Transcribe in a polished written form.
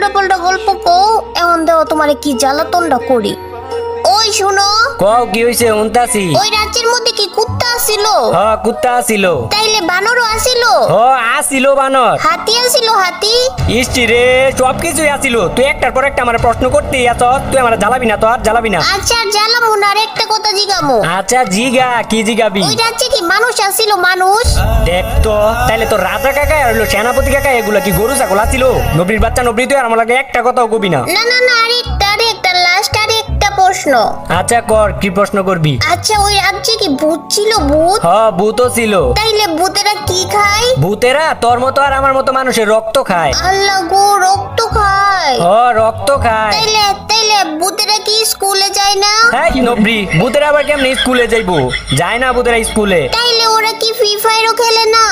উল্টো পাল্টা গল্প কও, এখন দেও তোমারে কি জ্বালাতনটা করি। ওই শুনো, কও কি হইছে? উনতাছি। ওই রাজ্যের মধ্যে কি কুত্তা আসিল? কুত্তা আসিল। তাইলে বানরও আসিল? আসিল বানর। হাতি আসিল? হাতি? ইষ্টি রে, সবকিছুই আসিল। তুই একটার পর একটা আমার প্রশ্ন করতেই আছ। তুই আমার জ্বালাবি না, তো আর জ্বালাবি না। আচ্ছা জ্বালামু না, আর একটা কথা জিগামু। আচ্ছা জিগা, কি জিগাবি? ওই রাজ্যে কি মানুষ আসিল? মানুষ? দেখ তো, তাইলে তো রাজা কাকা আর হলো সেনাপতি কাকা এগুলা কি গরু ছাগল আসিল? নবীর বাচ্চা নবী, তুই আর আমার লাগে একটা কথাও কবি না। না না না, আরেকটা লাস্ট আরেকটা প্রশ্ন। আচ্ছা কর, কি প্রশ্ন করবি? আচ্ছা ওই রাজ্যে কি ভূত ছিল? ভূত? ভূতও ছিল। তাইলে ভূতেরা কি খায়? ভূতেরা তোর মতো আর আমার মতো মানুষের রক্ত খায়। আল্লাহ গো, রক্ত খায়? রক্ত খায়। তাইলে তাইলে ভূতেরা কি স্কুলে যায় না? হ্যাঁ নবী, ভূতেরা আবার কেমনে স্কুলে যাইবো? যায় না ভূতেরা স্কুলে। তাইলে ওরা কি ফ্রি ফায়ারও খেলে না?